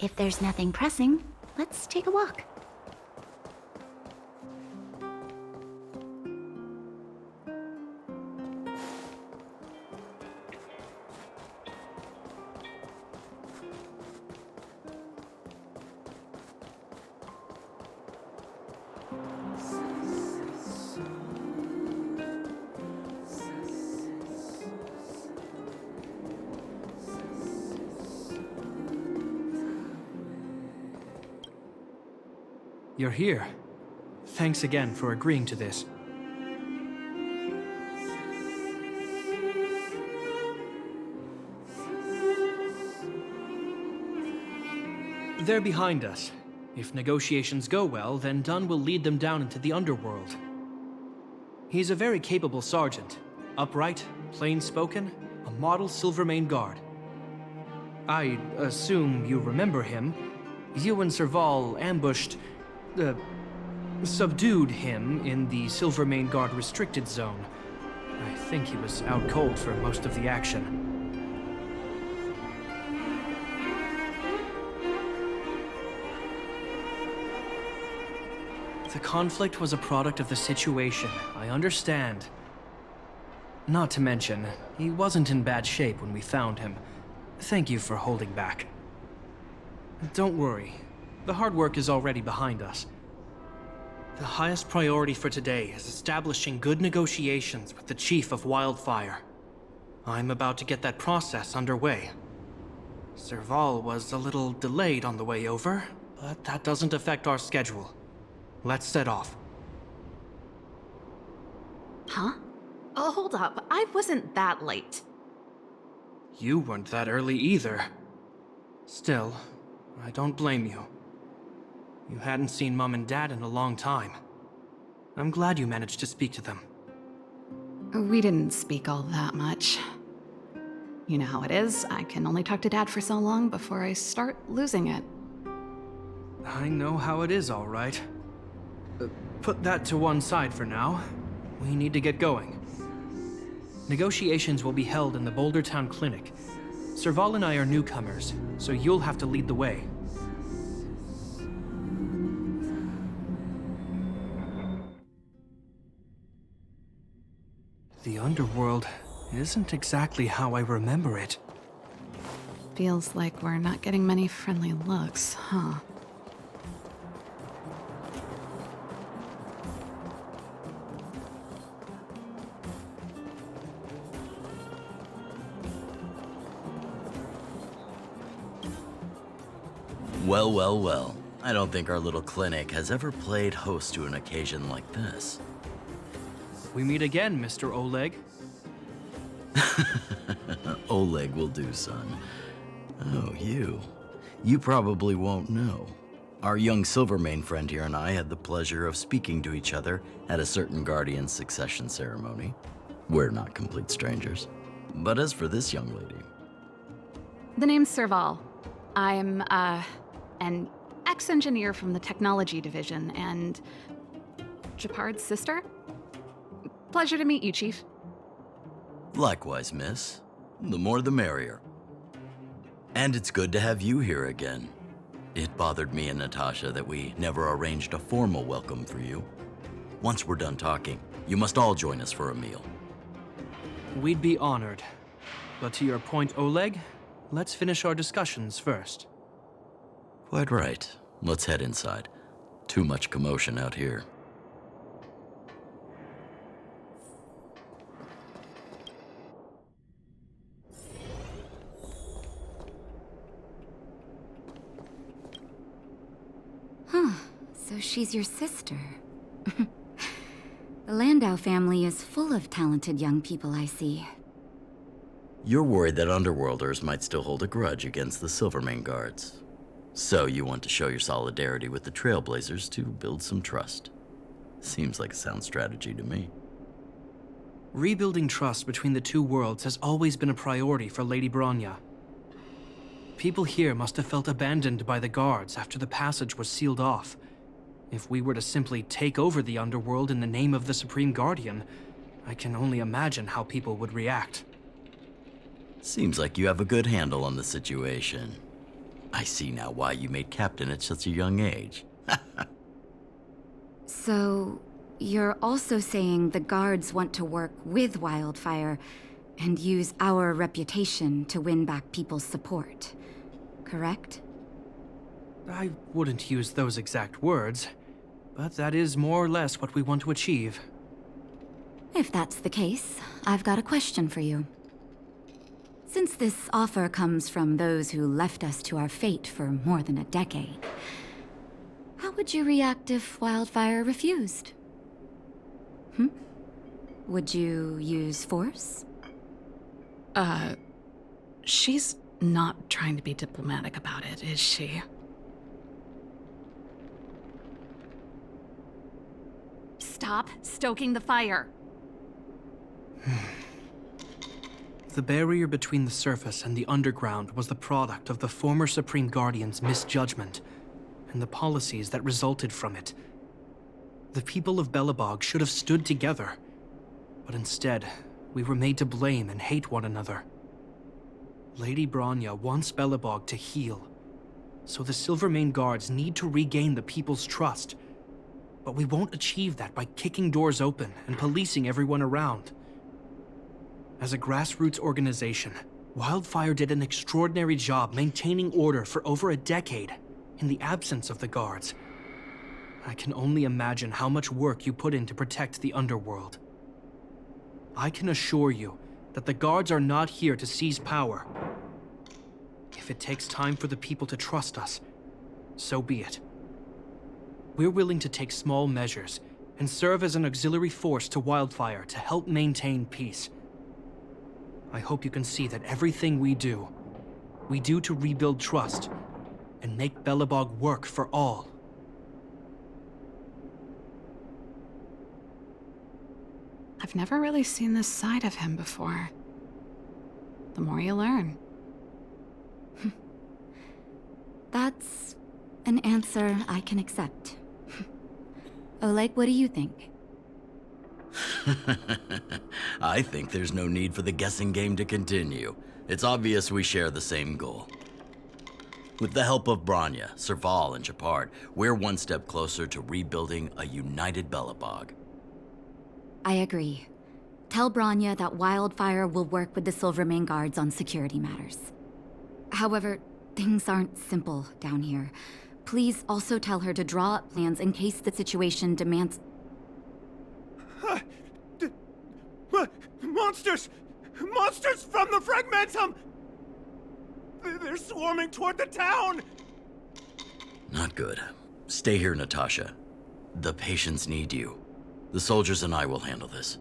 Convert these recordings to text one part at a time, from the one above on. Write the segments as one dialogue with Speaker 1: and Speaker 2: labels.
Speaker 1: If there's nothing pressing, let's take a walk.
Speaker 2: You're here. Thanks again for agreeing to this. They're behind us. If negotiations go well, then Dunn will lead them down into the underworld. He's a very capable sergeant. Upright, plain-spoken, a model Silvermane guard. I assume you remember him. You and Serval ambushed... subdued him in the Silvermane Guard restricted zone. I think he was out cold for most of the action. The conflict was a product of the situation, I understand. Not to mention, he wasn't in bad shape when we found him. Thank you for holding back. Don't worry. The hard work is already behind us. The highest priority for today is establishing good negotiations with the Chief of Wildfire. I'm about to get that process underway. Serval was a little delayed on the way over, but that doesn't affect our schedule. Let's set off.
Speaker 3: Huh? Oh, hold up. I wasn't that late.
Speaker 2: You weren't that early either. Still, I don't blame you. You hadn't seen Mom and Dad in a long time. I'm glad you managed to speak to them.
Speaker 3: We didn't speak all that much. You know how it is. I can only talk to Dad for so long before I start losing it.
Speaker 2: I know how it is, all right. Put that to one side for now. We need to get going. Negotiations will be held in the Boulder Town Clinic. Serval and I are newcomers, so you'll have to lead the way. The underworld isn't exactly how I remember it.
Speaker 3: Feels like we're not getting many friendly looks, huh?
Speaker 4: Well, well, well. I don't think our little clinic has ever played host to an occasion like this.
Speaker 2: We meet again, Mr. Oleg.
Speaker 4: Oleg will do, son. Oh, you. You probably won't know. Our young Silvermane friend here and I had the pleasure of speaking to each other at a certain Guardian succession ceremony. We're not complete strangers. But as for this young lady...
Speaker 3: The name's Serval. I'm, an ex-engineer from the technology division, and... Japard's sister? Pleasure to meet you, Chief.
Speaker 4: Likewise, miss. The more the merrier. And it's good to have you here again. It bothered me and Natasha that we never arranged a formal welcome for you. Once we're done talking, you must all join us for a meal.
Speaker 2: We'd be honored. But to your point, Oleg, let's finish our discussions first.
Speaker 4: Quite right. Let's head inside. Too much commotion out here.
Speaker 1: So she's your sister. The Landau family is full of talented young people, I see.
Speaker 4: You're worried that Underworlders might still hold a grudge against the Silvermane Guards. So you want to show your solidarity with the Trailblazers to build some trust. Seems like a sound strategy to me.
Speaker 2: Rebuilding trust between the two worlds has always been a priority for Lady Bronya. People here must have felt abandoned by the guards after the passage was sealed off. If we were to simply take over the underworld in the name of the Supreme Guardian, I can only imagine how people would react.
Speaker 4: Seems like you have a good handle on the situation. I see now why you made captain at such a young age.
Speaker 1: So, you're also saying the guards want to work with Wildfire and use our reputation to win back people's support, correct?
Speaker 2: I wouldn't use those exact words, but that is more or less what we want to achieve.
Speaker 1: If that's the case, I've got a question for you. Since this offer comes from those who left us to our fate for more than a decade, how would you react if Wildfire refused? Would you use force?
Speaker 3: She's not trying to be diplomatic about it, is she? Stop stoking the fire.
Speaker 2: The barrier between the surface and the underground was the product of the former Supreme Guardian's misjudgment and the policies that resulted from it. The people of Belobog should have stood together, but instead, we were made to blame and hate one another. Lady Bronya wants Belobog to heal, so the Silvermane Guards need to regain the people's trust. But we won't achieve that by kicking doors open and policing everyone around. As a grassroots organization, Wildfire did an extraordinary job maintaining order for over a decade in the absence of the guards. I can only imagine how much work you put in to protect the underworld. I can assure you that the guards are not here to seize power. If it takes time for the people to trust us, so be it. We're willing to take small measures and serve as an auxiliary force to Wildfire to help maintain peace. I hope you can see that everything we do to rebuild trust and make Belobog work for all.
Speaker 3: I've never really seen this side of him before. The more you learn.
Speaker 1: That's an answer I can accept. Oleg, what do you think?
Speaker 4: I think there's no need for the guessing game to continue. It's obvious we share the same goal. With the help of Bronya, Serval, and Japard, we're one step closer to rebuilding a united Belobog.
Speaker 1: I agree. Tell Bronya that Wildfire will work with the Silvermane Guards on security matters. However, things aren't simple down here. Please also tell her to draw up plans in case the situation demands...
Speaker 5: Monsters! Monsters from the Fragmentum! They're swarming toward the town!
Speaker 4: Not good. Stay here, Natasha. The patients need you. The soldiers and I will handle this.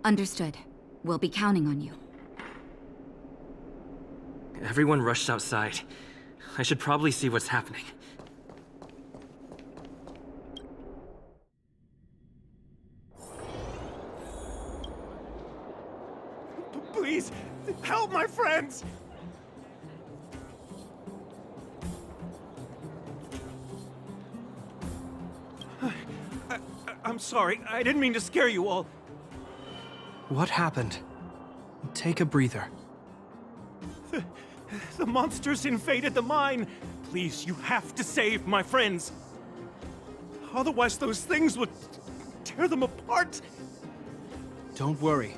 Speaker 1: Understood. We'll be counting on you.
Speaker 6: Everyone rushed outside. I should probably see what's happening.
Speaker 5: Please, help my friends! I'm sorry, I didn't mean to scare you all.
Speaker 2: What happened? Take a breather.
Speaker 5: The monsters invaded the mine. Please, you have to save my friends. Otherwise, those things would tear them apart.
Speaker 2: Don't worry.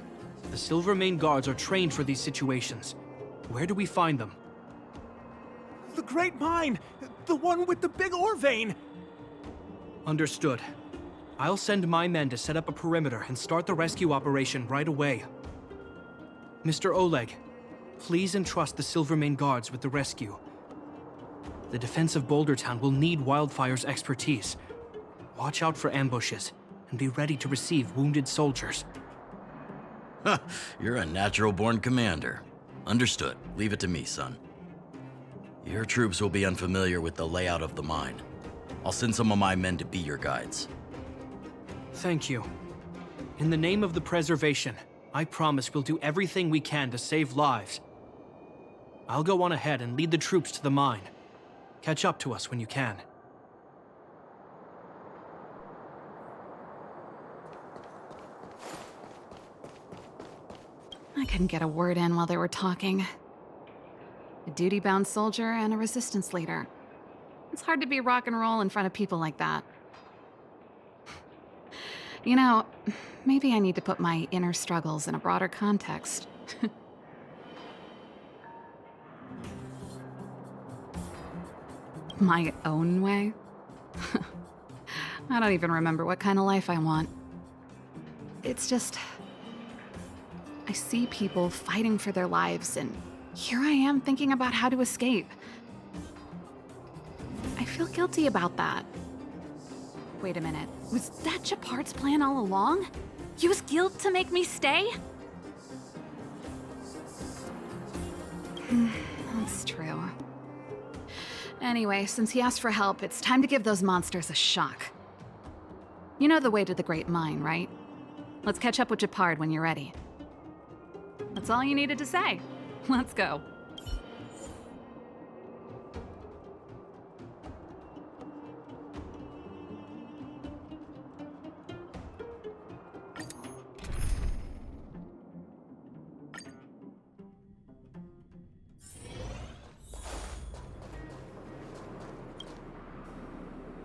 Speaker 2: The Silvermane Guards are trained for these situations. Where do we find them?
Speaker 5: The Great Mine! The one with the big ore vein!
Speaker 2: Understood. I'll send my men to set up a perimeter and start the rescue operation right away. Mr. Oleg, please entrust the Silvermane Guards with the rescue. The defense of Boulder Town will need Wildfire's expertise. Watch out for ambushes and be ready to receive wounded soldiers.
Speaker 4: You're a natural-born commander. Understood. Leave it to me, son. Your troops will be unfamiliar with the layout of the mine. I'll send some of my men to be your guides.
Speaker 2: Thank you. In the name of the preservation, I promise we'll do everything we can to save lives. I'll go on ahead and lead the troops to the mine. Catch up to us when you can.
Speaker 3: I couldn't get a word in while they were talking. duty-bound soldier and a resistance leader. It's hard to be rock and roll in front of people like that. You know, maybe I need to put my inner struggles in a broader context. My own way? I don't even remember what kind of life I want. It's just... I see people fighting for their lives, and here I am thinking about how to escape. I feel guilty about that. Wait a minute, was that Japard's plan all along? Use guilt to make me stay? That's true. Anyway, since he asked for help, it's time to give those monsters a shock. You know the way to the Great Mine, right? Let's catch up with Japard when you're ready. That's all you needed to say. Let's go.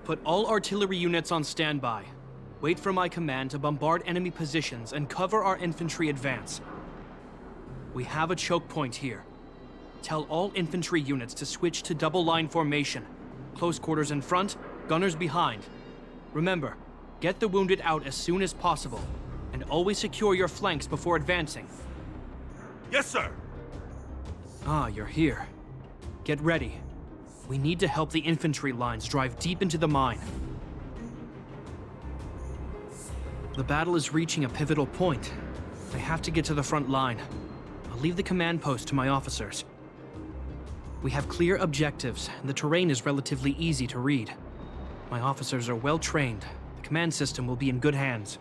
Speaker 2: Put all artillery units on standby. Wait for my command to bombard enemy positions and cover our infantry advance. We have a choke point here. Tell all infantry units to switch to double line formation. Close quarters in front, gunners behind. Remember, get the wounded out as soon as possible, and always secure your flanks before advancing.
Speaker 5: Yes, sir!
Speaker 2: Ah, you're here. Get ready. We need to help the infantry lines drive deep into the mine. The battle is reaching a pivotal point. I have to get to the front line. I'll leave the command post to my officers. We have clear objectives, and the terrain is relatively easy to read. My officers are well trained. The command system will be in good hands.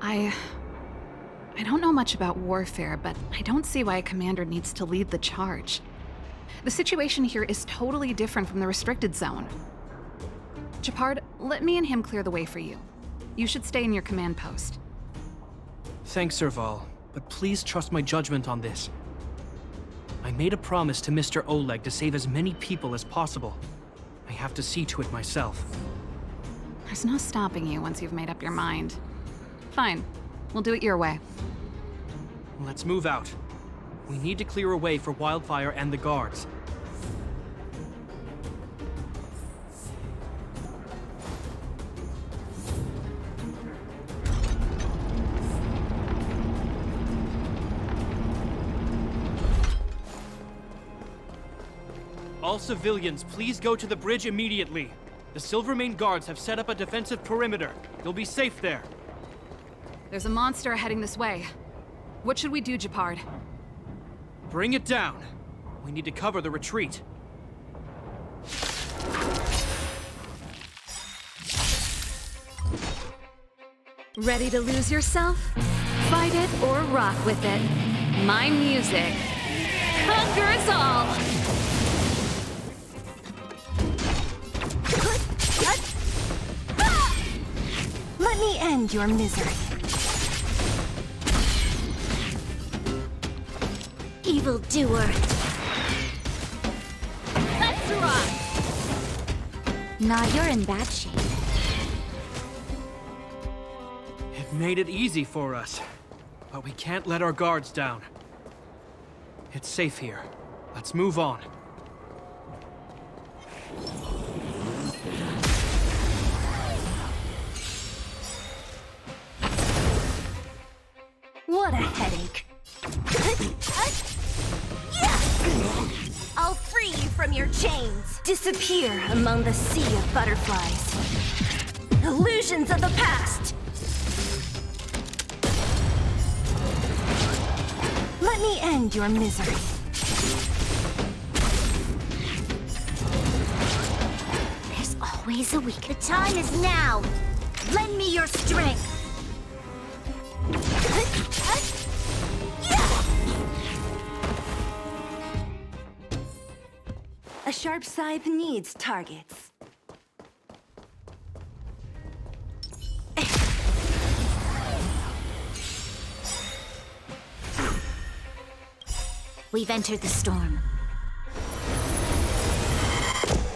Speaker 3: I don't know much about warfare, but I don't see why a commander needs to lead the charge. The situation here is totally different from the restricted zone. Japard, let me and him clear the way for you. You should stay in your command post.
Speaker 2: Thanks, Serval, but please trust my judgment on this. I made a promise to Mr. Oleg to save as many people as possible. I have to see to it myself.
Speaker 3: There's no stopping you once you've made up your mind. Fine, we'll do it your way.
Speaker 2: Let's move out. We need to clear a way for Wildfire and the guards. All civilians, please go to the bridge immediately. The Silvermane guards have set up a defensive perimeter. You'll be safe there.
Speaker 3: There's a monster heading this way. What should we do, Japard?
Speaker 2: Bring it down. We need to cover the retreat.
Speaker 7: Ready to lose yourself? Fight it or rock with it. My music conquers all!
Speaker 8: Let me end your misery. Evildoer.
Speaker 7: Let's rock!
Speaker 8: Nah, you're in bad shape.
Speaker 2: It made it easy for us, but we can't let our guards down. It's safe here. Let's move on.
Speaker 8: What a headache. I'll free you from your chains. Disappear among the sea of butterflies. Illusions of the past. Let me end your misery. There's always a week. The time is now. Lend me your strength. A sharp scythe needs targets. We've entered the storm.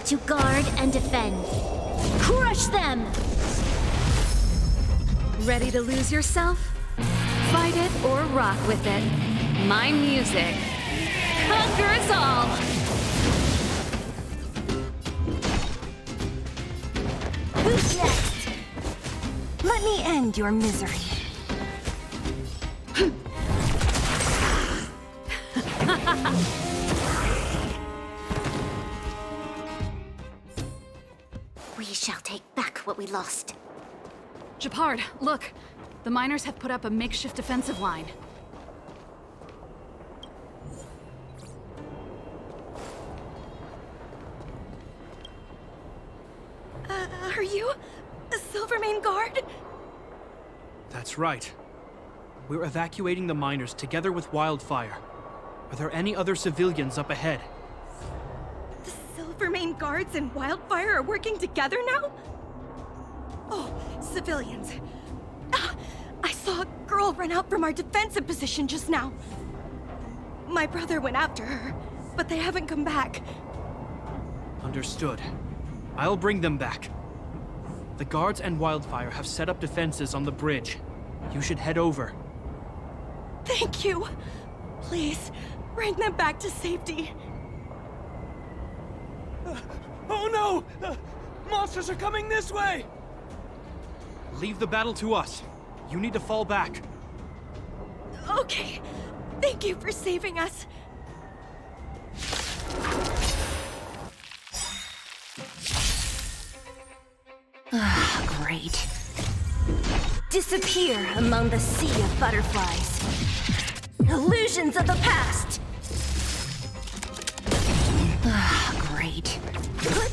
Speaker 8: To guard and defend. Crush them!
Speaker 7: Ready to lose yourself? Fight it or rock with it. My music conquers all!
Speaker 8: Who's next? Let me end your misery. We shall take back what we lost.
Speaker 3: Japard, look. The miners have put up a makeshift defensive line.
Speaker 8: Are you a Silvermane guard?
Speaker 2: That's right. We're evacuating the miners together with Wildfire. Are there any other civilians up ahead?
Speaker 8: The Silvermane guards and Wildfire are working together now? Oh, civilians. I saw a girl run out from our defensive position just now. My brother went after her, but they haven't come back.
Speaker 2: Understood. I'll bring them back. The guards and Wildfire have set up defenses on the bridge. You should head over.
Speaker 8: Thank you. Please, bring them back to safety.
Speaker 5: Oh no! Monsters are coming this way!
Speaker 2: Leave the battle to us. You need to fall back.
Speaker 8: Okay. Thank you for saving us. Great. Disappear among the sea of butterflies. Illusions of the past! Great. What?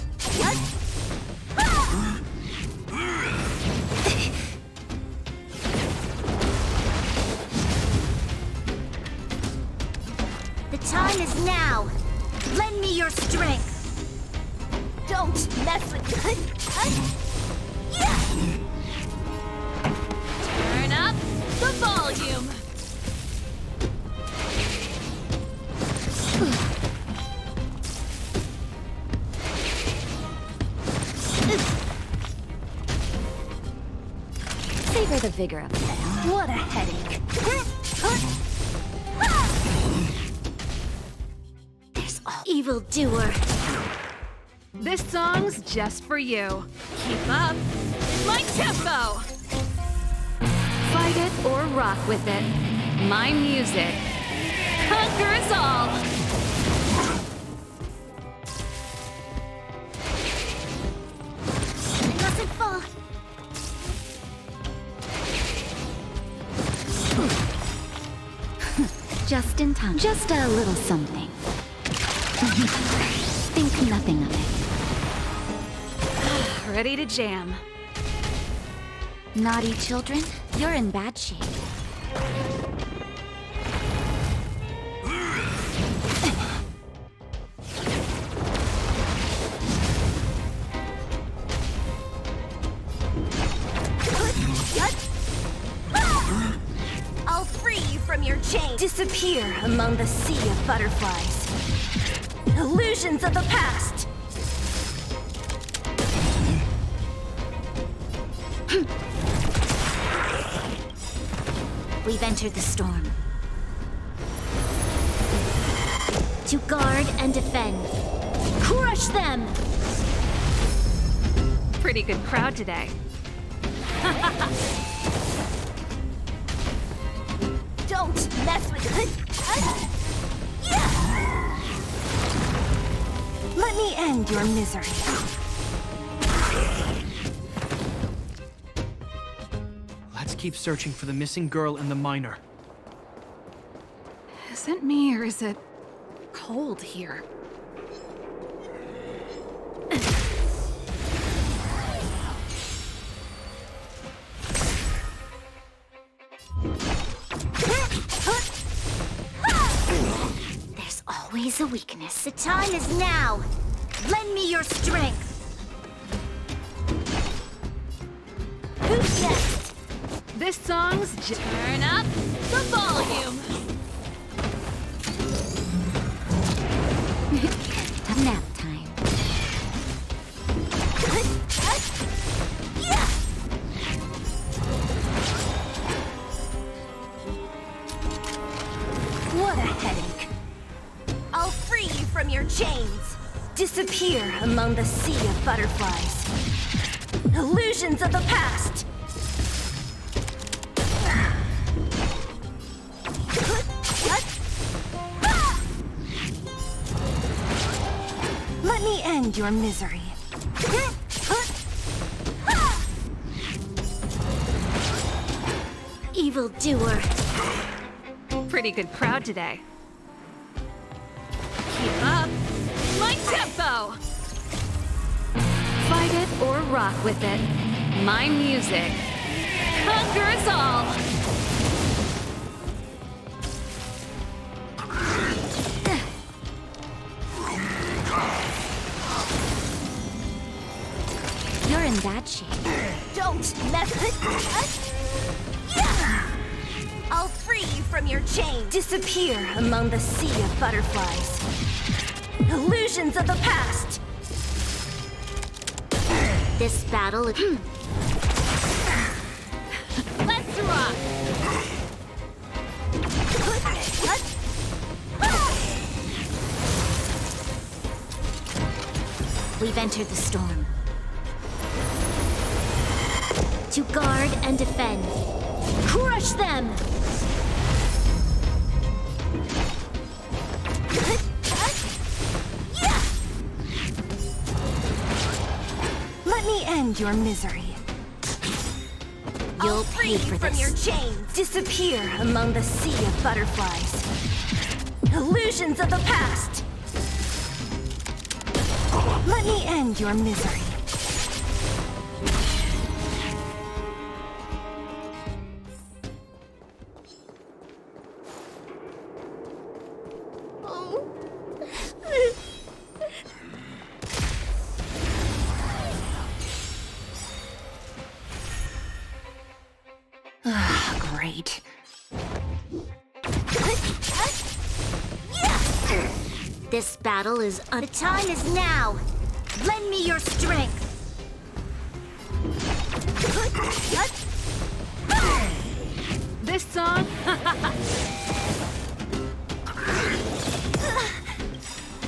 Speaker 8: The time is now. Lend me your strength. Don't mess with
Speaker 7: Turn up the volume!
Speaker 1: Savor the vigor of it.
Speaker 8: What a headache. There's all evildoer.
Speaker 3: This song's just for you.
Speaker 7: Keep up! My tempo!
Speaker 1: Fight it or rock with it.
Speaker 7: My music conquers all!
Speaker 8: It mustn't fall.
Speaker 1: Just in time. Just a little something. Think nothing of it.
Speaker 3: Ready to jam.
Speaker 1: Naughty children, you're in bad shape.
Speaker 8: I'll free you from your chains. Disappear among the sea of butterflies. Illusions of the past. We've entered the storm. To guard and defend. Crush them!
Speaker 3: Pretty good crowd today.
Speaker 8: Don't mess with Let me end your misery.
Speaker 2: Let's keep searching for the missing girl and the miner.
Speaker 3: Is it me or is it cold here?
Speaker 8: There's always a weakness. The time is now. Lend me your strength. Who's next?
Speaker 3: This song's
Speaker 7: Turn up the volume!
Speaker 1: A nap time.
Speaker 8: disappear among the sea of butterflies. Illusions of the past! Let me end your misery. Evildoer.
Speaker 7: Pretty good crowd today.
Speaker 8: Keep up.
Speaker 7: My tempo! Fight it or rock with it. My music conquers all!
Speaker 1: You're in bad shape.
Speaker 8: Don't mess with us! Yeah! I'll free you from your chain. Disappear among the sea of butterflies. Illusions of the past!
Speaker 1: This battle is...
Speaker 7: Let's rock!
Speaker 1: We've entered the storm. To guard and defend. Crush them!
Speaker 8: Let me end your misery.
Speaker 1: You'll
Speaker 8: I'll free
Speaker 1: pay for
Speaker 8: you from
Speaker 1: this.
Speaker 8: your chains. Disappear among the sea of butterflies. Illusions of the past. Let me end your misery.
Speaker 1: Great. This battle is the time is now. Lend me your strength.
Speaker 7: This song?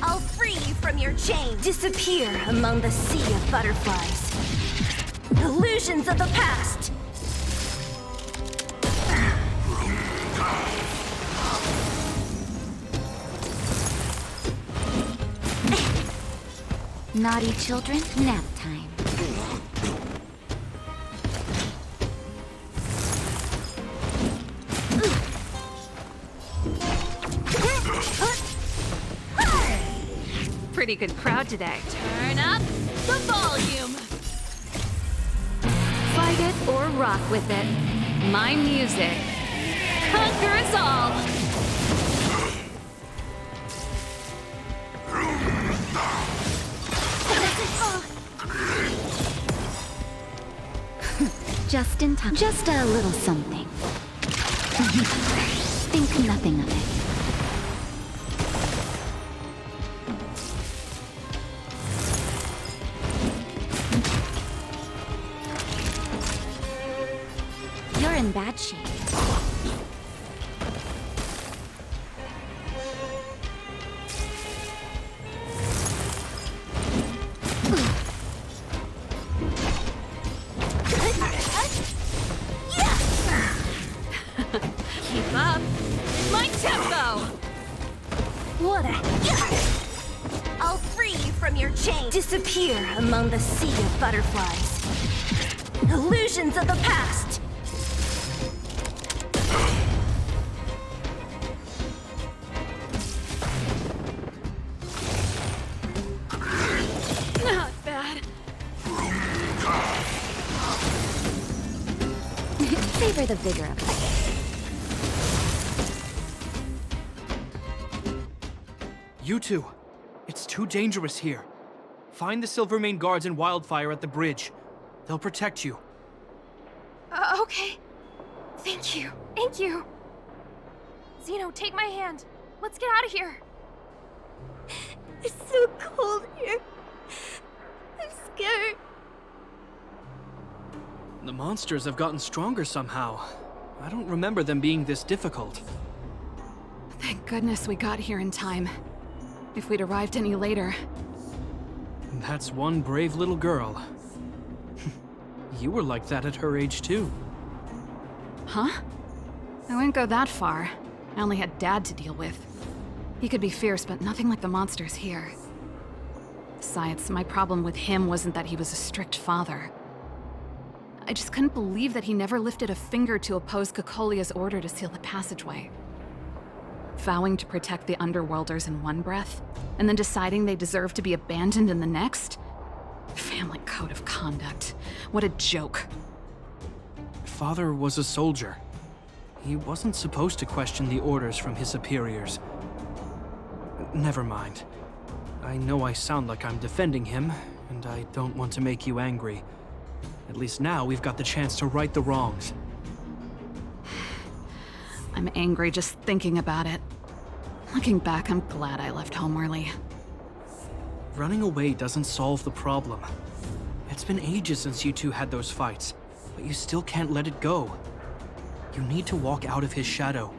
Speaker 8: I'll free you from your chains. Disappear among the sea of butterflies. Illusions of the past.
Speaker 1: Naughty children, nap time.
Speaker 7: Pretty good crowd today. Turn up the volume! Fight it or rock with it. My music conquers all!
Speaker 1: Just in time. Just a little something. Think nothing of it. You're in bad shape.
Speaker 7: Keep up! My tempo!
Speaker 8: What a... I'll free you from your chains. Disappear among the sea of butterflies. Illusions of the past.
Speaker 7: Not bad.
Speaker 1: Savor the vigor of it.
Speaker 2: You two, it's too dangerous here. Find the Silvermane guards and Wildfire at the bridge. They'll protect you.
Speaker 9: Okay. Thank you. Thank you. Zeno, take my hand. Let's get out of here.
Speaker 8: It's so cold here. I'm scared.
Speaker 2: The monsters have gotten stronger somehow. I don't remember them being this difficult.
Speaker 3: Thank goodness we got here in time. If we'd arrived any later,
Speaker 2: That's one brave little girl. You were like that at her age, too.
Speaker 3: Huh? I wouldn't go that far. I only had Dad to deal with. He could be fierce, but nothing like the monsters here. Besides, my problem with him wasn't that he was a strict father. I just couldn't believe that he never lifted a finger to oppose Cocolia's order to seal the passageway. Vowing to protect the Underworlders in one breath, and then deciding they deserve to be abandoned in the next? Family code of conduct. What a joke.
Speaker 2: Father was a soldier. He wasn't supposed to question the orders from his superiors. Never mind. I know I sound like I'm defending him, and I don't want to make you angry. At least now we've got the chance to right the wrongs.
Speaker 3: I'm angry just thinking about it. Looking back, I'm glad I left home early.
Speaker 2: Running away doesn't solve the problem. It's been ages since you two had those fights, but you still can't let it go. You need to walk out of his shadow.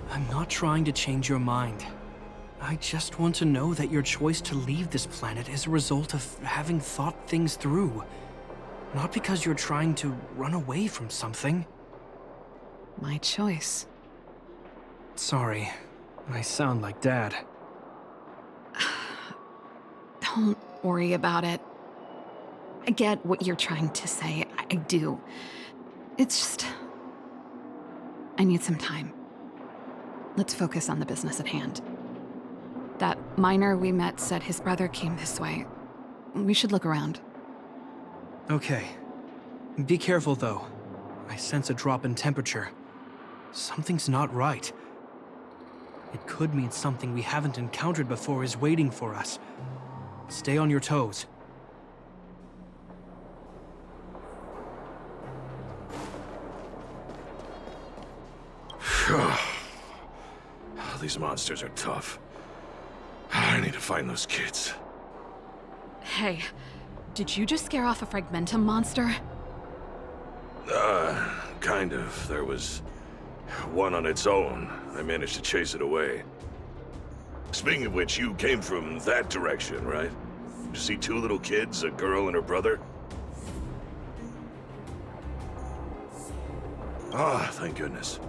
Speaker 2: I'm not trying to change your mind. I just want to know that your choice to leave this planet is a result of having thought things through. Not because you're trying to run away from something.
Speaker 3: My choice.
Speaker 2: Sorry, I sound like Dad.
Speaker 3: Don't worry about it. I get what you're trying to say. I do. It's just... I need some time. Let's focus on the business at hand. That miner we met said his brother came this way. We should look around.
Speaker 2: Okay. Be careful, though. I sense a drop in temperature. Something's not right. It could mean something we haven't encountered before is waiting for us. Stay on your toes.
Speaker 10: These monsters are tough. I need to find those kids.
Speaker 3: Hey, did you just scare off a Fragmentum monster?
Speaker 10: Kind of. There was one on its own. I managed to chase it away. Speaking of which, you came from that direction, right? You see two little kids, a girl and her brother? Ah, thank goodness.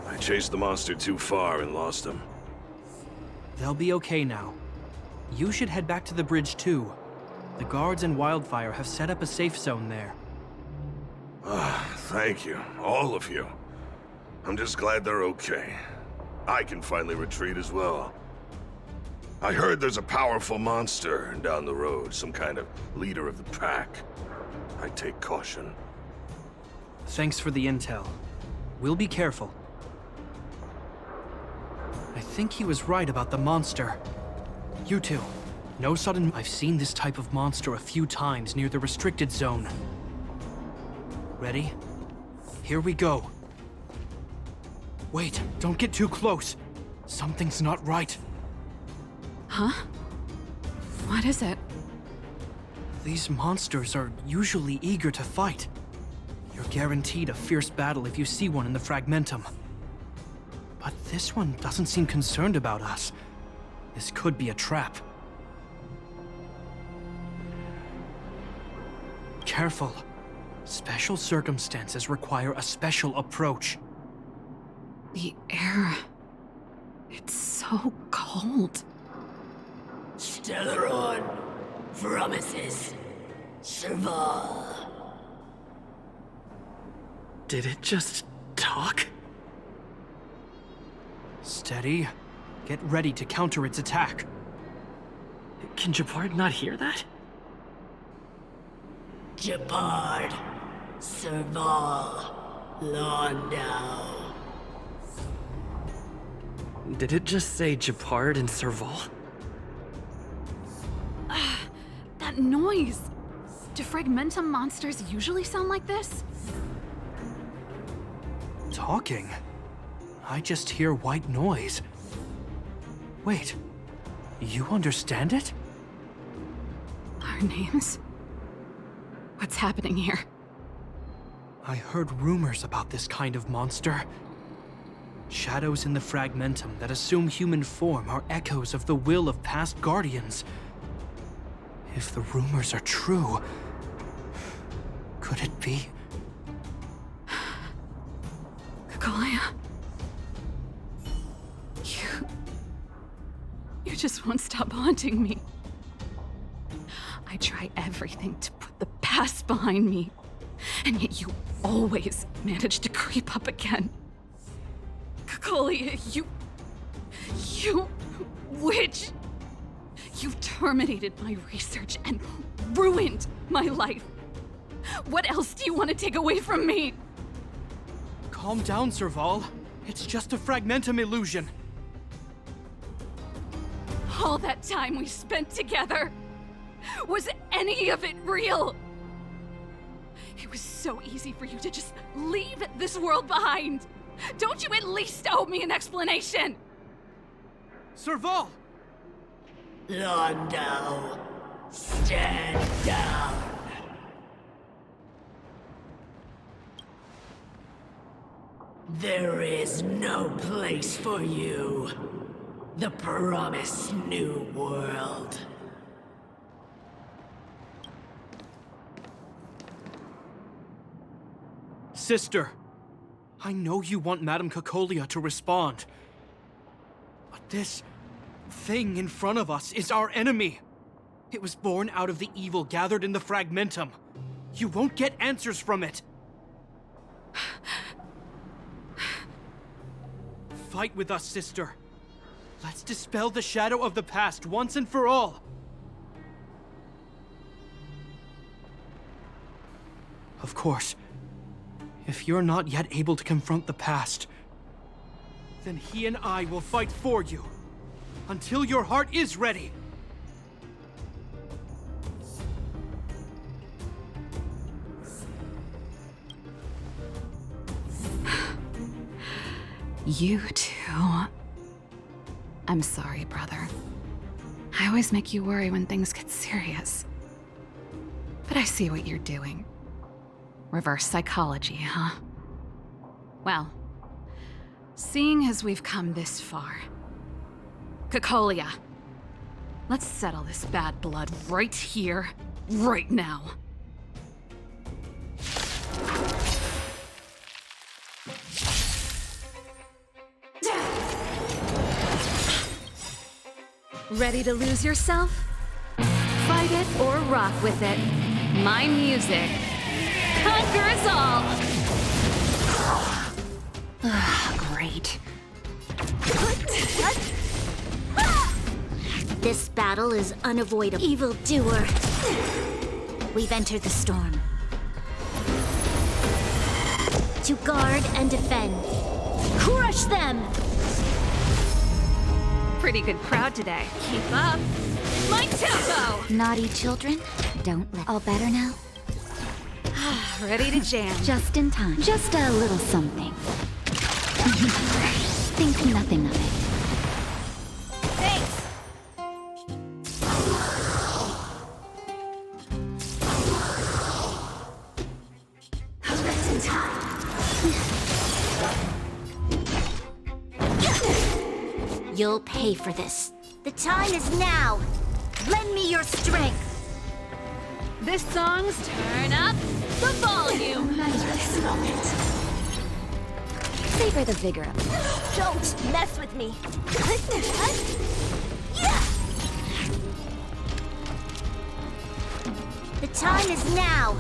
Speaker 10: I chased the monster too far and lost him.
Speaker 2: They'll be okay now. You should head back to the bridge, too. The guards and Wildfire have set up a safe zone there.
Speaker 10: Ah, thank you. All of you. I'm just glad they're okay. I can finally retreat as well. I heard there's a powerful monster down the road, some kind of leader of the pack. I take caution.
Speaker 2: Thanks for the intel. We'll be careful. I think he was right about the monster. You two, no sudden... I've seen this type of monster a few times near the restricted zone. Ready? Here we go. Wait, don't get too close. Something's not right.
Speaker 3: Huh? What is it?
Speaker 2: These monsters are usually eager to fight. You're guaranteed a fierce battle if you see one in the Fragmentum. But this one doesn't seem concerned about us. This could be a trap. Careful. Special circumstances require a special approach.
Speaker 3: The air... It's so cold.
Speaker 11: Stellaron promises Serval.
Speaker 6: Did it just talk?
Speaker 2: Steady. Get ready to counter its attack.
Speaker 6: Can Jabard not hear that?
Speaker 11: Japard, Serval, Londau.
Speaker 6: Did it just say Japard and Serval?
Speaker 3: That noise! Do Fragmentum monsters usually sound like this?
Speaker 2: Talking? I just hear white noise. Wait, you understand it?
Speaker 3: Our names? What's happening here?
Speaker 2: I heard rumors about this kind of monster. Shadows in the fragmentum that assume human form are echoes of the will of past guardians. If the rumors are true, could it be?
Speaker 3: Kalia. You just won't stop haunting me. I try everything to put the past behind me, and yet you always manage to creep up again. Kalia, you witch! You terminated my research and ruined my life. What else do you want to take away from me?
Speaker 2: Calm down, Serval. It's just a fragmentum illusion.
Speaker 3: All that time we spent together, was any of it real? It was so easy for you to just leave this world behind. Don't you at least owe me an explanation?
Speaker 2: Serval!
Speaker 11: Londo, stand down. There is no place for you. The promised new world.
Speaker 2: Sister, I know you want Madame Cocolia to respond. But this thing in front of us is our enemy. It was born out of the evil gathered in the fragmentum. You won't get answers from it. Fight with us, sister. Let's dispel the shadow of the past once and for all. Of course, if you're not yet able to confront the past, then he and I will fight for you until your heart is ready.
Speaker 3: You too. I'm sorry, brother. I always make you worry when things get serious. But I see what you're doing. Reverse psychology, huh? Well, seeing as we've come this far, Cocolia, let's settle this bad blood right here, right now.
Speaker 7: Ready to lose yourself? Fight it or rock with it. My music conquers all!
Speaker 12: Great. This battle is unavoidable. Evildoer. We've entered the storm. To guard and defend. Crush them!
Speaker 7: Pretty good crowd today. Keep up. My tempo!
Speaker 12: Naughty children, don't let... All better now?
Speaker 7: Ready to jam.
Speaker 12: Just in time. Just a little something. Think nothing of it.
Speaker 9: Thanks!
Speaker 12: You'll pay for this. The time is now. Lend me your strength.
Speaker 7: This song's turn up the volume.
Speaker 12: Remember this moment. Savor the vigor of it.
Speaker 9: Don't mess with me!
Speaker 12: The time is now.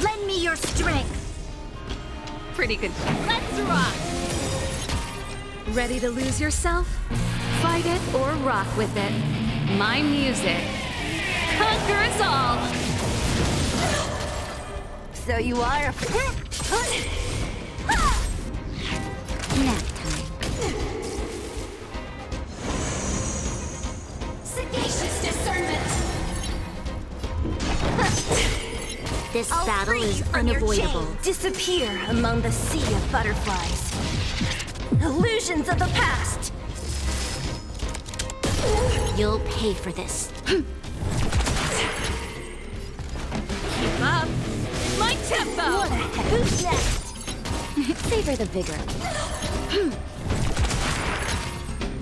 Speaker 12: Lend me your strength.
Speaker 7: Pretty good.
Speaker 9: Let's rock!
Speaker 7: Ready to lose yourself? Fight it or rock with it. My music conquers all!
Speaker 9: So you are a...
Speaker 12: Nap time.
Speaker 11: Sagacious discernment.
Speaker 12: This
Speaker 9: I'll
Speaker 12: battle
Speaker 9: free
Speaker 12: is
Speaker 9: you from your
Speaker 12: unavoidable.
Speaker 9: chain. Disappear among the sea of butterflies. Illusions of the past!
Speaker 12: You'll pay for this.
Speaker 7: Keep up. My tempo!
Speaker 9: What the heck? Who's next?
Speaker 12: Savor the vigor of it.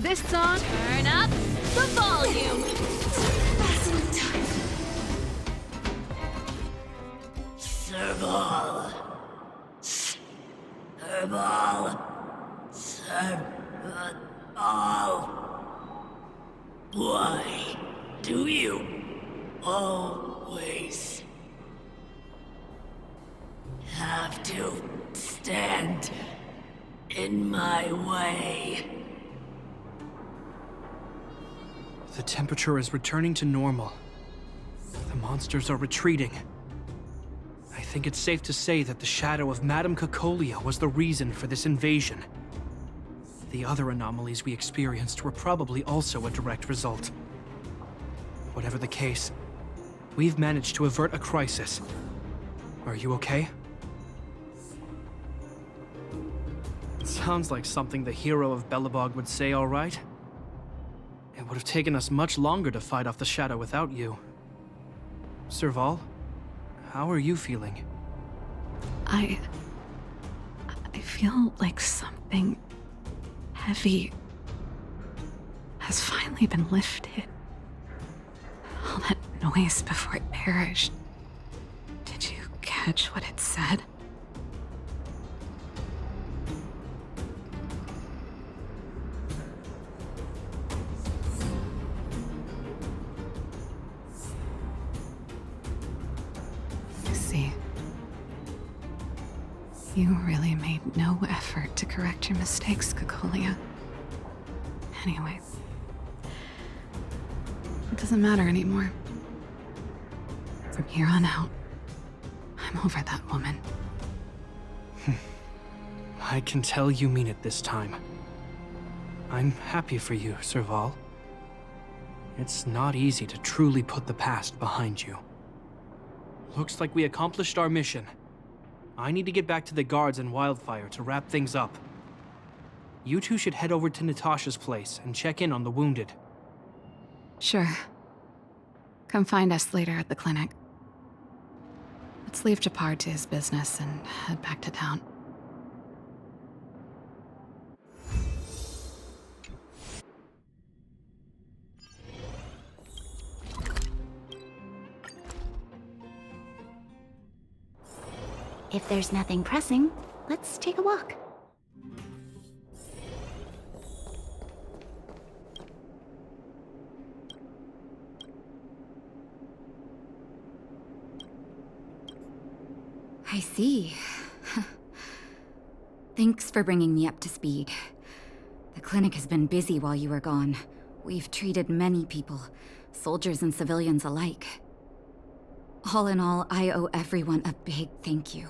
Speaker 7: this song? Turn up the volume.
Speaker 11: Serval. Serval. Serval. Why do you always have to stand in my way?
Speaker 2: The temperature is returning to normal. The monsters are retreating. I think it's safe to say that the shadow of Madame Cacolia was the reason for this invasion. The other anomalies we experienced were probably also a direct result. Whatever the case, we've managed to avert a crisis. Are you okay? Sounds like something the hero of Belobog would say, all right? It would have taken us much longer to fight off the shadow without you. Serval, how are you feeling?
Speaker 3: I feel like something heavy has finally been lifted. All that noise before it perished. Did you catch what it said? See, you really made no effort to correct your mistakes, Cacolia. Anyway, it doesn't matter anymore. From here on out, I'm over that woman.
Speaker 2: I can tell you mean it this time. I'm happy for you, Serval. It's not easy to truly put the past behind you. Looks like we accomplished our mission. I need to get back to the guards and Wildfire to wrap things up. You two should head over to Natasha's place and check in on the wounded.
Speaker 3: Sure. Come find us later at the clinic. Let's leave Japard to his business and head back to town.
Speaker 12: If there's nothing pressing, let's take a walk.
Speaker 1: I see. Thanks for bringing me up to speed. The clinic has been busy while you were gone. We've treated many people, soldiers and civilians alike. All in all, I owe everyone a big thank you.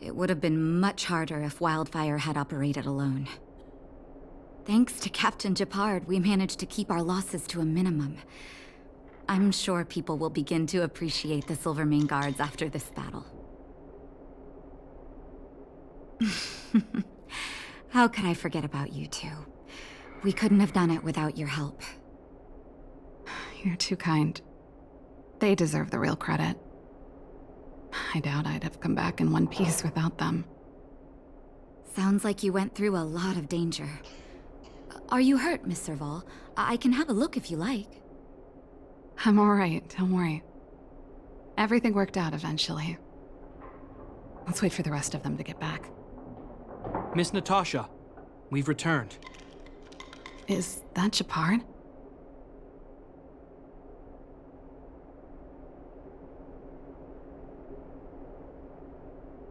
Speaker 1: It would have been much harder if Wildfire had operated alone. Thanks to Captain Japard, we managed to keep our losses to a minimum. I'm sure people will begin to appreciate the Silvermane Guards after this battle. How could I forget about you two? We couldn't have done it without your help.
Speaker 3: You're too kind. They deserve the real credit. I doubt I'd have come back in one piece without them.
Speaker 1: Sounds like you went through a lot of danger. Are you hurt, Miss Serval? I can have a look if you like.
Speaker 3: I'm alright, don't worry. Everything worked out eventually. Let's wait for the rest of them to get back.
Speaker 2: Miss Natasha, we've returned.
Speaker 3: Is that Japard?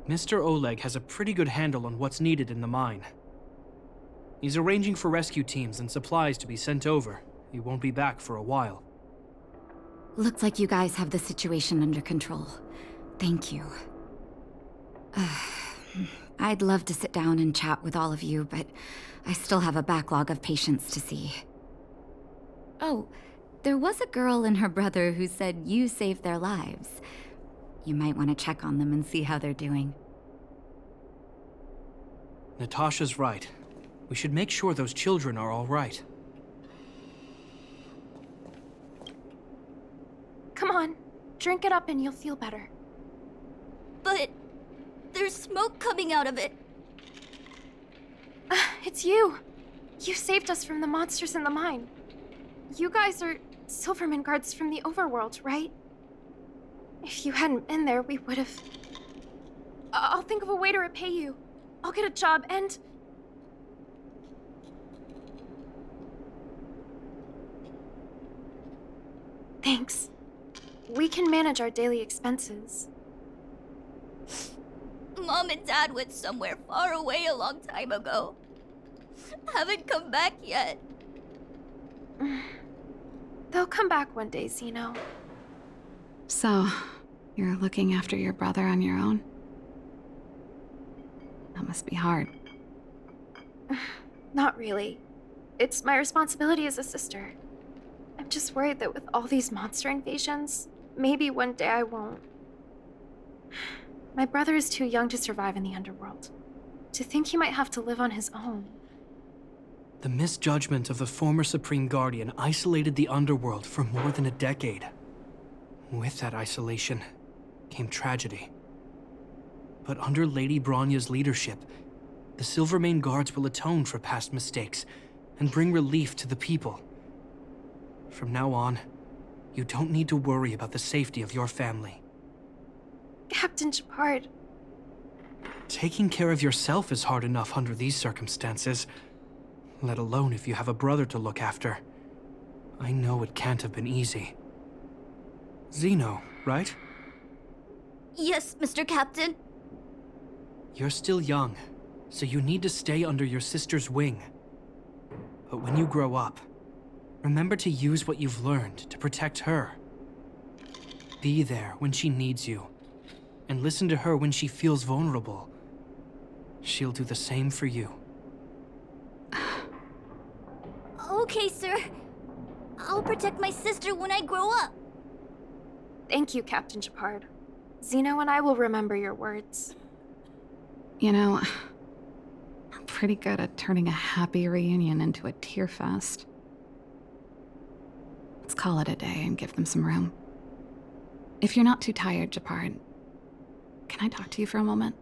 Speaker 2: Mr. Oleg has a pretty good handle on what's needed in the mine. He's arranging for rescue teams and supplies to be sent over. He won't be back for a while.
Speaker 1: Looks like you guys have the situation under control. Thank you. I'd love to sit down and chat with all of you, but I still have a backlog of patients to see. Oh, there was a girl and her brother who said you saved their lives. You might want to check on them and see how they're doing.
Speaker 2: Natasha's right. We should make sure those children are all right.
Speaker 9: Come on, drink it up and you'll feel better.
Speaker 12: But there's smoke coming out of it.
Speaker 9: It's you. You saved us from the monsters in the mine. You guys are Silverman guards from the overworld, right? If you hadn't been there, we would have... I'll think of a way to repay you. I'll get a job and... Thanks. We can manage our daily expenses.
Speaker 12: Mom and Dad went somewhere far away a long time ago. Haven't come back yet.
Speaker 9: They'll come back one day, Zeno.
Speaker 3: So, you're looking after your brother on your own? That must be hard.
Speaker 9: Not really. It's my responsibility as a sister. I'm just worried that with all these monster invasions, maybe one day I won't. My brother is too young to survive in the underworld. To think he might have to live on his own.
Speaker 2: The misjudgment of the former Supreme Guardian isolated the underworld for more than a decade. With that isolation came tragedy. But under Lady Bronya's leadership, the Silvermane Guards will atone for past mistakes and bring relief to the people. From now on, you don't need to worry about the safety of your family.
Speaker 9: Captain Shepard.
Speaker 2: Taking care of yourself is hard enough under these circumstances, let alone if you have a brother to look after. I know it can't have been easy. Zeno, right?
Speaker 12: Yes, Mr. Captain.
Speaker 2: You're still young, so you need to stay under your sister's wing. But when you grow up, remember to use what you've learned to protect her. Be there when she needs you, and listen to her when she feels vulnerable. She'll do the same for you.
Speaker 12: Okay, sir. I'll protect my sister when I grow up.
Speaker 9: Thank you, Captain Shepard. Zeno and I will remember your words.
Speaker 3: You know, I'm pretty good at turning a happy reunion into a tear fest. Let's call it a day and give them some room. If you're not too tired, Shepard, can I talk to you for a moment?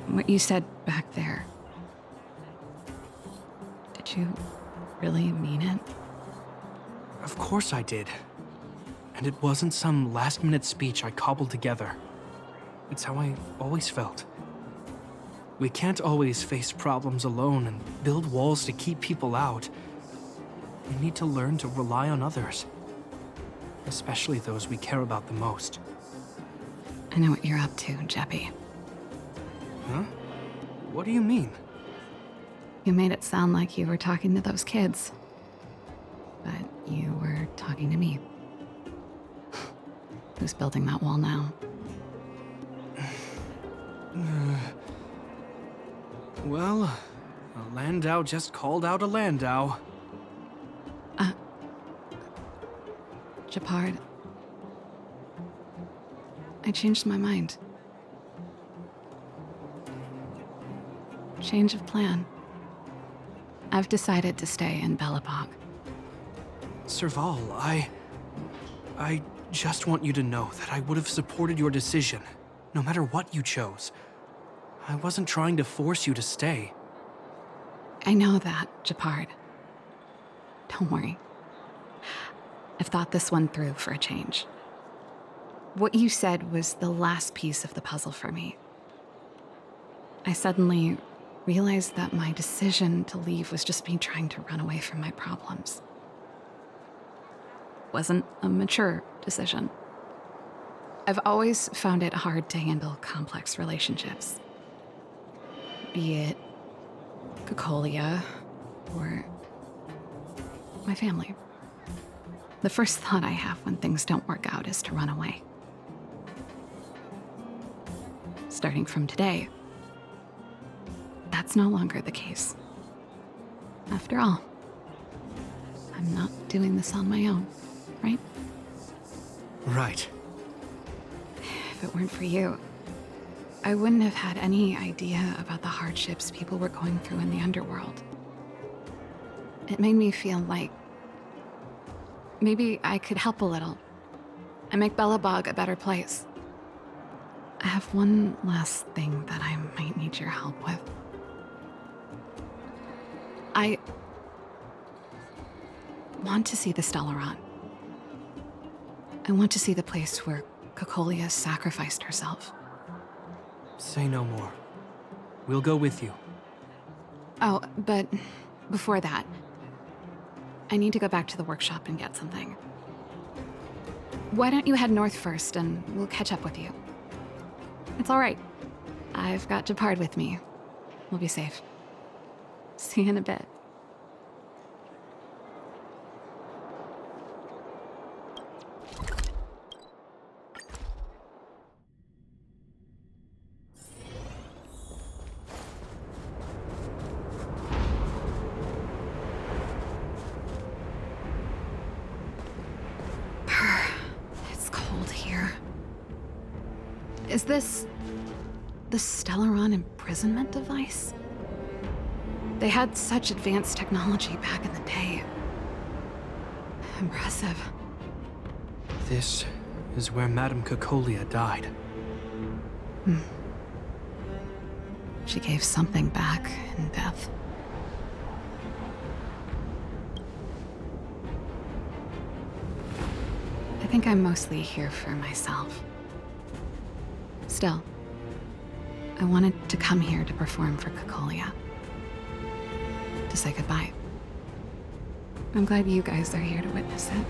Speaker 3: What you said back there, did you really mean it?
Speaker 2: Of course I did. And it wasn't some last-minute speech I cobbled together. It's how I always felt. We can't always face problems alone and build walls to keep people out. We need to learn to rely on others. Especially those we care about the most.
Speaker 3: I know what you're up to, Jeppy.
Speaker 2: Huh? What do you mean?
Speaker 3: You made it sound like you were talking to those kids. But you were talking to me. Who's building that wall now?
Speaker 2: Well, a Landau just called out a Landau.
Speaker 3: Shepard. I changed my mind. Change of plan. I've decided to stay in Belobog.
Speaker 2: Serval, I just want you to know that I would have supported your decision, no matter what you chose. I wasn't trying to force you to stay.
Speaker 3: I know that, Shepard. Don't worry. I've thought this one through for a change. What you said was the last piece of the puzzle for me. I suddenly realized that my decision to leave was just me trying to run away from my problems. Wasn't a mature decision. I've always found it hard to handle complex relationships. Be it Cocolia or my family. The first thought I have when things don't work out is to run away. Starting from today, that's no longer the case. After all, I'm not doing this on my own, right?
Speaker 2: Right.
Speaker 3: If it weren't for you, I wouldn't have had any idea about the hardships people were going through in the underworld. It made me feel like maybe I could help a little and make Bellabog a better place. I have one last thing that I might need your help with. I want to see the Stellaron. I want to see the place where Cocolia sacrificed herself.
Speaker 2: Say no more. We'll go with you.
Speaker 3: Oh, but before that, I need to go back to the workshop and get something. Why don't you head north first and we'll catch up with you? It's all right. I've got Gepard with me. We'll be safe. See you in a bit. It's cold here. Is this the Stellaron imprisonment device? They had such advanced technology back in the day. Impressive.
Speaker 2: This is where Madame Cocolia died.
Speaker 3: She gave something back in death. I think I'm mostly here for myself. Still, I wanted to come here to perform for Cocolia. To say goodbye. I'm glad you guys are here to witness it.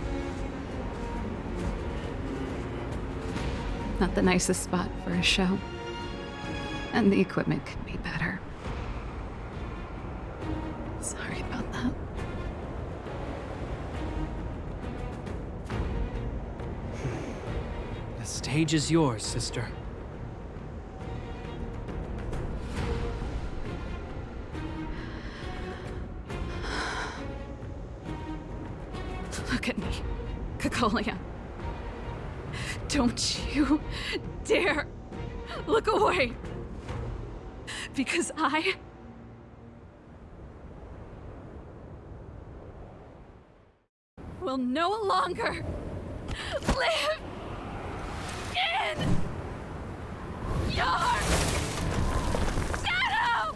Speaker 3: Not the nicest spot for a show. And the equipment could be better. Sorry about that.
Speaker 2: The stage is yours, sister.
Speaker 3: Look at me, Cocolia. Don't you dare look away. Because I will no longer live in your shadow!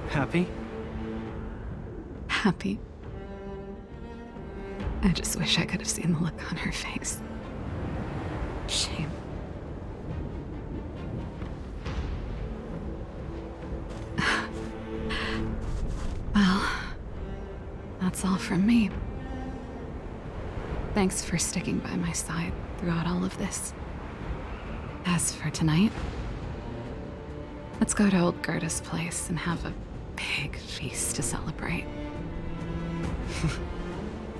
Speaker 2: Happy?
Speaker 3: Happy. I just wish I could have seen the look on her face. Shame. Well, that's all from me. Thanks for sticking by my side throughout all of this. As for tonight, let's go to old Gerda's place and have a big feast to celebrate.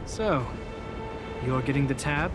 Speaker 2: So, you're getting the tab?